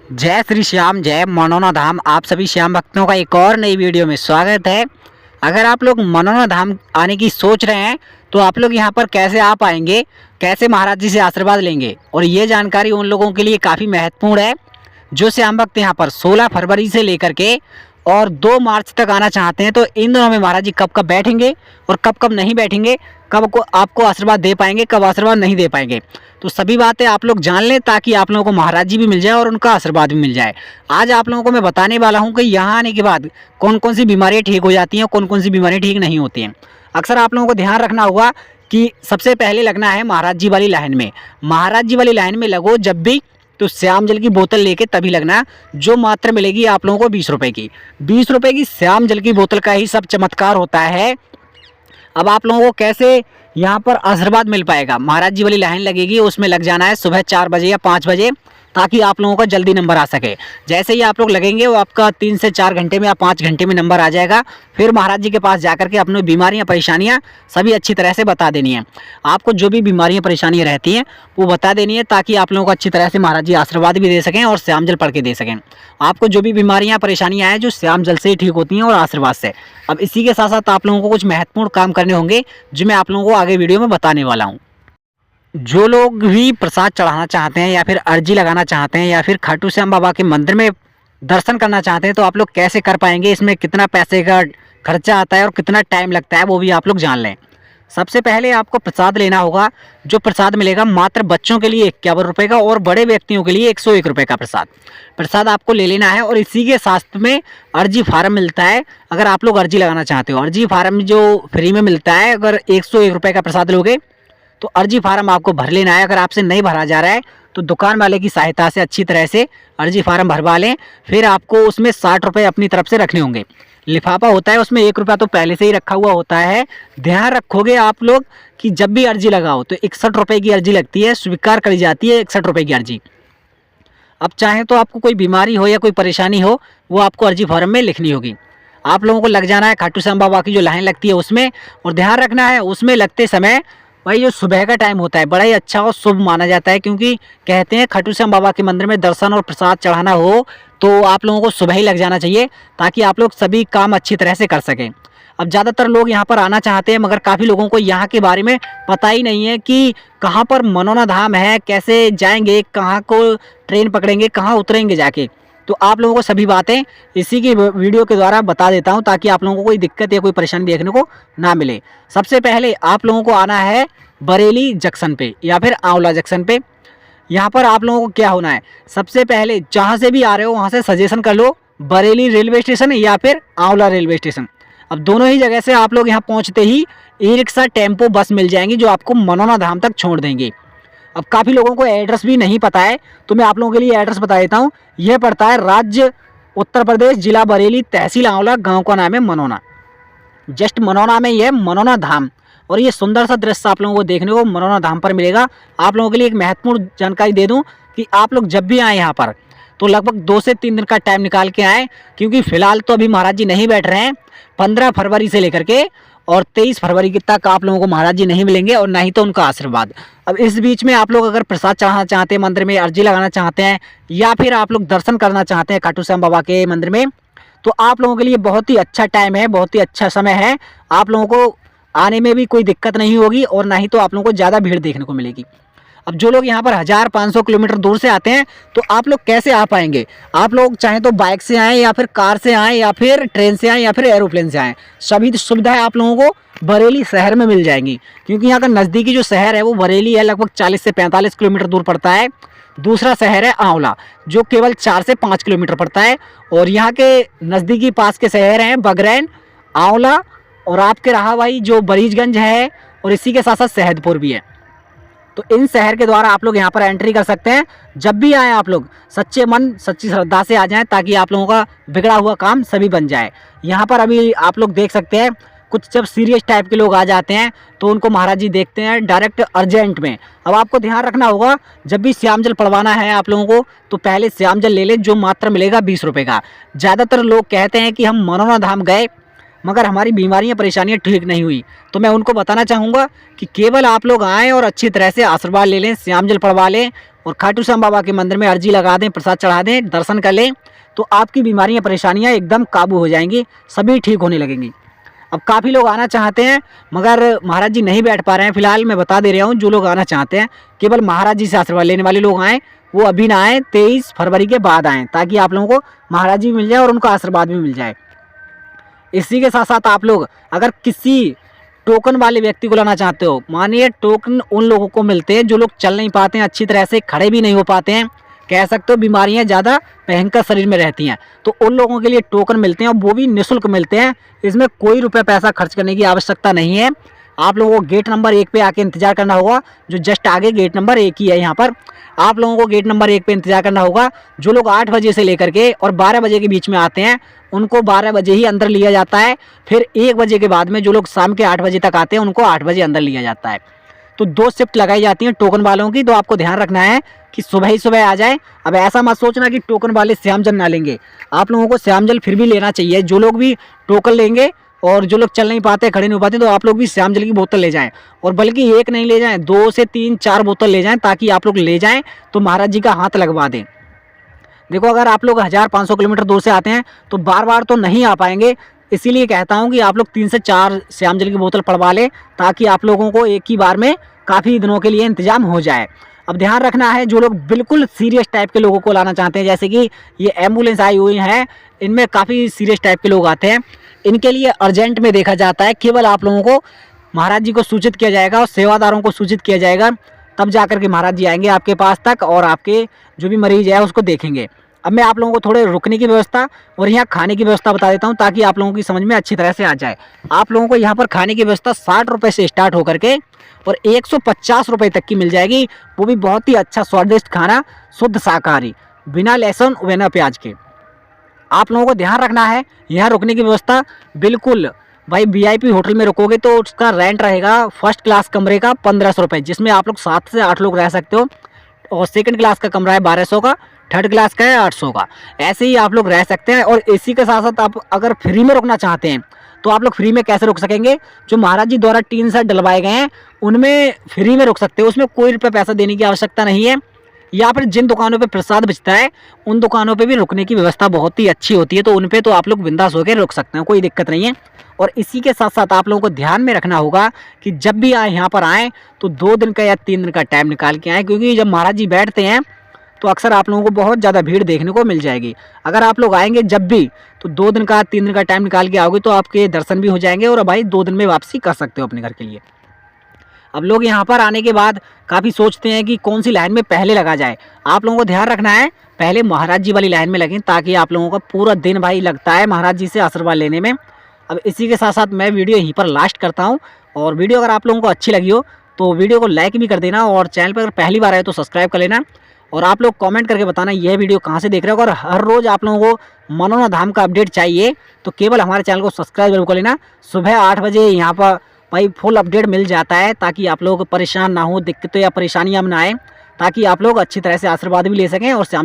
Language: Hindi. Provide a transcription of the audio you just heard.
जय श्री श्याम, जय मनोना धाम। आप सभी श्याम भक्तों का एक और नई वीडियो में स्वागत है। अगर आप लोग मनोना धाम आने की सोच रहे हैं तो आप लोग यहाँ पर कैसे आ पाएंगे, कैसे महाराज जी से आशीर्वाद लेंगे, और ये जानकारी उन लोगों के लिए काफ़ी महत्वपूर्ण है जो श्याम भक्त यहाँ पर 16 फरवरी से लेकर के और 2 मार्च तक आना चाहते हैं। तो इन दिनों में महाराज जी कब कब बैठेंगे और कब कब नहीं बैठेंगे, कब को आपको आशीर्वाद दे पाएंगे, कब आशीर्वाद नहीं दे पाएंगे, तो सभी बातें आप लोग जान लें ताकि आप लोगों को महाराज जी भी मिल जाए और उनका आशीर्वाद भी मिल जाए। आज आप लोगों को मैं बताने वाला हूं कि यहाँ आने के बाद कौन कौन सी बीमारियाँ ठीक हो जाती हैं, कौन कौन सी बीमारियाँ ठीक नहीं होती हैं। अक्सर आप लोगों को ध्यान रखना होगा कि सबसे पहले लगना है महाराज जी वाली लाइन में। महाराज जी वाली लाइन में लगो जब भी तो श्याम जल की बोतल लेके तभी लगना। जो मात्रा मिलेगी आप लोगों को 20 रुपये की, 20 रुपये की श्याम जल की बोतल का ही सब चमत्कार होता है। अब आप लोगों को कैसे यहाँ पर आशीर्वाद मिल पाएगा, महाराज जी वाली लाइन लगेगी, उसमें लग जाना है सुबह 4 बजे या 5 बजे ताकि आप लोगों का जल्दी नंबर आ सके। जैसे ही आप लोग लगेंगे वो आपका 3 से 4 घंटे में या 5 घंटे में नंबर आ जाएगा। फिर महाराज जी के पास जाकर के अपनी बीमारियां परेशानियां सभी अच्छी तरह से बता देनी है। आपको जो भी बीमारियां परेशानियां रहती हैं वो बता देनी है ताकि आप लोगों को अच्छी तरह से महाराज जी आशीर्वाद भी दे सकें और श्याम जल पढ़ के दे सकें। आपको जो भी बीमारियां परेशानियां हैं जो श्याम जल से ही ठीक होती हैं और आशीर्वाद से। अब इसी के साथ साथ आप लोगों को कुछ महत्वपूर्ण काम करने होंगे जो मैं आप लोगों को आगे वीडियो में बताने वाला हूँ। जो लोग भी प्रसाद चढ़ाना चाहते हैं या फिर अर्जी लगाना चाहते हैं या फिर खाटू श्याम बाबा के मंदिर में दर्शन करना चाहते हैं तो आप लोग कैसे कर पाएंगे, इसमें कितना पैसे का खर्चा आता है और कितना टाइम लगता है वो भी आप लोग जान लें। सबसे पहले आपको प्रसाद लेना होगा। जो प्रसाद मिलेगा मात्र बच्चों के लिए 51 रुपये का और बड़े व्यक्तियों के लिए 101 रुपये का प्रसाद आपको ले लेना है। और इसी के साथ में अर्जी फार्म मिलता है। अगर आप लोग अर्जी लगाना चाहते हो, अर्जी फार्म जो फ्री में मिलता है, अगर 101 रुपये का प्रसाद लोगे तो अर्जी फार्म आपको भर लेना है। अगर आपसे नहीं भरा जा रहा है तो दुकान वाले की सहायता से अच्छी तरह से अर्जी फार्म भरवा लें। फिर आपको उसमें 60 रुपये अपनी तरफ से रखने होंगे। लिफाफा होता है उसमें 1 रुपया तो पहले से ही रखा हुआ होता है। ध्यान रखोगे आप लोग कि जब भी अर्जी लगाओ तो 61 रुपये की अर्जी लगती है, स्वीकार करी जाती है 61 रुपये की अर्जी। अब चाहे तो आपको कोई बीमारी हो या कोई परेशानी हो वो आपको अर्जी फार्म में लिखनी होगी। आप लोगों को लग जाना है खाटू श्याम बाबा की जो लाइन लगती है उसमें। और ध्यान रखना है उसमें लगते समय भाई जो सुबह का टाइम होता है बड़ा ही अच्छा और शुभ माना जाता है, क्योंकि कहते हैं खाटू श्याम बाबा के मंदिर में दर्शन और प्रसाद चढ़ाना हो तो आप लोगों को सुबह ही लग जाना चाहिए ताकि आप लोग सभी काम अच्छी तरह से कर सकें। अब ज़्यादातर लोग यहाँ पर आना चाहते हैं मगर काफ़ी लोगों को यहाँ के बारे में पता ही नहीं है कि कहाँ पर मनोना धाम है, कैसे जाएंगे, कहाँ को ट्रेन पकड़ेंगे, कहाँ उतरेंगे जाके। तो आप लोगों को सभी बातें इसी की वीडियो के द्वारा बता देता हूं ताकि आप लोगों को कोई दिक्कत या कोई परेशानी देखने को ना मिले। सबसे पहले आप लोगों को आना है बरेली जंक्शन पे या फिर आंवला जंक्शन पे। यहाँ पर आप लोगों को क्या होना है, सबसे पहले जहाँ से भी आ रहे हो वहाँ से सजेशन कर लो बरेली रेलवे स्टेशन या फिर आंवला रेलवे स्टेशन। अब दोनों ही जगह से आप लोग यहाँ पहुँचते ही ई रिक्शा, टेम्पो, बस मिल जाएंगी जो आपको मनोना धाम तक छोड़ देंगे। अब काफ़ी लोगों को एड्रेस भी नहीं पता है तो मैं आप लोगों के लिए एड्रेस बता देता हूँ। यह पड़ता है राज्य उत्तर प्रदेश, जिला बरेली, तहसील आंवला, गांव का नाम है मनोना। जस्ट मनोना में यह मनोना धाम और ये सुंदर सा दृश्य आप लोगों को देखने को मनोना धाम पर मिलेगा। आप लोगों के लिए एक महत्वपूर्ण जानकारी दे दूं कि आप लोग जब भी आएँ यहाँ पर तो लगभग 2 से 3 दिन का टाइम निकाल के आएँ, क्योंकि फ़िलहाल तो अभी महाराज जी नहीं बैठ रहे हैं। 15 फरवरी से लेकर के और 23 फरवरी तक आप लोगों को महाराज जी नहीं मिलेंगे और ना ही तो उनका आशीर्वाद। अब इस बीच में आप लोग अगर प्रसाद चढ़ाना चाहते हैं, मंदिर में अर्जी लगाना चाहते हैं या फिर आप लोग दर्शन करना चाहते हैं खाटू श्याम बाबा के मंदिर में, तो आप लोगों के लिए बहुत ही अच्छा टाइम है, बहुत ही अच्छा समय है। आप लोगों को आने में भी कोई दिक्कत नहीं होगी और ना ही तो आप लोगों को ज़्यादा भीड़ देखने को मिलेगी। अब जो लोग यहाँ पर 1500 किलोमीटर दूर से आते हैं तो आप लोग कैसे आ पाएंगे, आप लोग चाहें तो बाइक से आएँ या फिर कार से आएँ या फिर ट्रेन से आएँ या फिर एरोप्लेन से आएँ। सभी सुविधाएं आप लोगों को बरेली शहर में मिल जाएंगी, क्योंकि यहाँ का नज़दीकी जो शहर है वो बरेली है, लगभग 40 से 45 किलोमीटर दूर पड़ता है। दूसरा शहर है आंवला जो केवल 4 से 5 किलोमीटर पड़ता है। और यहाँ के नज़दीकी पास के शहर हैं बगरैन, आंवला और आपके रहा भाई जो बरीजगंज है और इसी के साथ साथ शहदपुर भी है। तो इन शहर के द्वारा आप लोग यहाँ पर एंट्री कर सकते हैं। जब भी आएँ आप लोग सच्चे मन सच्ची श्रद्धा से आ जाएं ताकि आप लोगों का बिगड़ा हुआ काम सभी बन जाए। यहाँ पर अभी आप लोग देख सकते हैं कुछ जब सीरियस टाइप के लोग आ जाते हैं तो उनको महाराज जी देखते हैं डायरेक्ट अर्जेंट में। अब आपको ध्यान रखना होगा जब भी श्याम जल पड़वाना है आप लोगों को तो पहले श्याम जल ले लें जो मात्र मिलेगा 20 रुपये का। ज़्यादातर लोग कहते हैं कि हम मनोना धाम गए मगर हमारी बीमारियां परेशानियां ठीक नहीं हुई। तो मैं उनको बताना चाहूँगा कि केवल आप लोग आएँ और अच्छी तरह से आशीर्वाद ले लें, श्याम जल पड़वा लें और खाटू श्याम बाबा के मंदिर में अर्जी लगा दें, प्रसाद चढ़ा दें, दर्शन कर लें, तो आपकी बीमारियां परेशानियां एकदम काबू हो जाएंगी, सभी ठीक होने लगेंगी। अब काफ़ी लोग आना चाहते हैं मगर महाराज जी नहीं बैठ पा रहे हैं। फिलहाल मैं बता दे रहा हूँ, जो लोग आना चाहते हैं केवल महाराज जी से आशीर्वाद लेने वाले लोग आएँ, वो अभी ना आएँ, 23 फरवरी के बाद आएँ, ताकि आप लोगों को महाराज जी मिल जाए और उनका आशीर्वाद भी मिल जाए। इसी के साथ साथ आप लोग अगर किसी टोकन वाले व्यक्ति को लाना चाहते हो, मानिए टोकन उन लोगों को मिलते हैं जो लोग चल नहीं पाते हैं, अच्छी तरह से खड़े भी नहीं हो पाते हैं, कह सकते हो बीमारियां ज़्यादा भयंकर शरीर में रहती हैं, तो उन लोगों के लिए टोकन मिलते हैं और वो भी निःशुल्क मिलते हैं। इसमें कोई रुपये पैसा खर्च करने की आवश्यकता नहीं है। आप लोगों को गेट नंबर 1 पे आके इंतज़ार करना होगा, जो जस्ट आगे गेट नंबर 1 ही है। यहाँ पर आप लोगों को गेट नंबर 1 पे इंतज़ार करना होगा। जो लोग 8 बजे से लेकर के और 12 बजे के बीच में आते हैं उनको 12 बजे ही अंदर लिया जाता है। फिर 1 बजे के बाद में जो लोग शाम के 8 बजे तक आते हैं उनको 8 बजे अंदर लिया जाता है। तो 2 शिफ्ट लगाई जाती हैं टोकन वालों की, तो आपको ध्यान रखना है कि सुबह ही सुबह आ जाए। अब ऐसा मत सोचना कि टोकन वाले श्याम जल ना लेंगे, आप लोगों को श्याम जल फिर भी लेना चाहिए। जो लोग भी टोकन लेंगे और जो लोग चल नहीं पाते, खड़े नहीं हो पाते, तो आप लोग भी श्याम जल की बोतल ले जाएं, और बल्कि एक नहीं ले जाएं, 2 से 3 4 बोतल ले जाएं, ताकि आप लोग ले जाएं तो महाराज जी का हाथ लगवा दें। देखो अगर आप लोग 1500 किलोमीटर दूर से आते हैं तो बार बार तो नहीं आ पाएंगे, इसीलिए कहता हूं कि आप लोग 3 से 4 श्याम जल की बोतल पड़वा लें, ताकि आप लोगों को एक ही बार में काफ़ी दिनों के लिए इंतजाम हो जाए। अब ध्यान रखना है, जो लोग बिल्कुल सीरियस टाइप के लोगों को लाना चाहते हैं, जैसे कि ये एम्बुलेंस आई हुई है, इनमें काफ़ी सीरियस टाइप के लोग आते हैं, इनके लिए अर्जेंट में देखा जाता है। केवल आप लोगों को महाराज जी को सूचित किया जाएगा और सेवादारों को सूचित किया जाएगा, तब जाकर के महाराज जी आएंगे आपके पास तक और आपके जो भी मरीज है उसको देखेंगे। अब मैं आप लोगों को थोड़े रुकने की व्यवस्था और यहाँ खाने की व्यवस्था बता देता हूँ, ताकि आप लोगों की समझ में अच्छी तरह से आ जाए। आप लोगों को यहाँ पर खाने की व्यवस्था 60 रुपये से स्टार्ट होकर के और 150 रुपये तक की मिल जाएगी, वो भी बहुत ही अच्छा स्वादिष्ट खाना, शुद्ध शाकाहारी, बिना लहसुन बिना प्याज के। आप लोगों को ध्यान रखना है, यहाँ रुकने की व्यवस्था बिल्कुल भाई VIP होटल में रुकोगे तो उसका रेंट रहेगा फर्स्ट क्लास कमरे का 1500 रुपये, जिसमें आप लोग 7 से 8 लोग रह सकते हो, और सेकंड क्लास का कमरा है 1200 का, थर्ड क्लास का है 800 का, ऐसे ही आप लोग रह सकते हैं। और इसी के साथ साथ आप अगर फ्री में रुकना चाहते हैं तो आप लोग फ्री में कैसे रुक सकेंगे, जो महाराज जी द्वारा टीन सेट डलवाए गए हैं उनमें फ्री में रुक सकते हो, उसमें कोई रुपये पैसा देने की आवश्यकता नहीं है। या फिर जिन दुकानों पे प्रसाद बेचता है उन दुकानों पे भी रुकने की व्यवस्था बहुत ही अच्छी होती है, तो उन पे तो आप लोग बिंदास होकर रुक सकते हैं, कोई दिक्कत नहीं है। और इसी के साथ साथ आप लोगों को ध्यान में रखना होगा कि जब भी आए यहाँ पर आएँ तो 2 दिन का या 3 दिन का टाइम निकाल के आएँ, क्योंकि जब महाराज जी बैठते हैं तो अक्सर आप लोगों को बहुत ज़्यादा भीड़ देखने को मिल जाएगी। अगर आप लोग आएंगे जब भी तो 2 दिन का 3 दिन का टाइम निकाल के आओगे तो आपके दर्शन भी हो जाएंगे और भाई 2 दिन में वापसी कर सकते हो अपने घर के लिए। अब लोग यहाँ पर आने के बाद काफ़ी सोचते हैं कि कौन सी लाइन में पहले लगा जाए। आप लोगों को ध्यान रखना है, पहले महाराज जी वाली लाइन में लगें, ताकि आप लोगों का पूरा दिन भाई लगता है महाराज जी से आशीर्वाद लेने में। अब इसी के साथ साथ मैं वीडियो यहीं पर लास्ट करता हूँ, और वीडियो अगर आप लोगों को अच्छी लगी हो तो वीडियो को लाइक भी कर देना, और चैनल पर अगर पहली बार आए तो सब्सक्राइब कर लेना, और आप लोग कमेंट करके बताना यह वीडियो कहाँ से देख रहे हो। अगर हर रोज़ आप लोगों को मनोना धाम का अपडेट चाहिए तो केवल हमारे चैनल को सब्सक्राइब जरूर कर लेना। सुबह 8 बजे यहाँ पर भाई फुल अपडेट मिल जाता है, ताकि आप लोग परेशान ना हो, दिक्कतें या परेशानियाँ ना आए, ताकि आप लोग अच्छी तरह से आशीर्वाद भी ले सकें और श्याम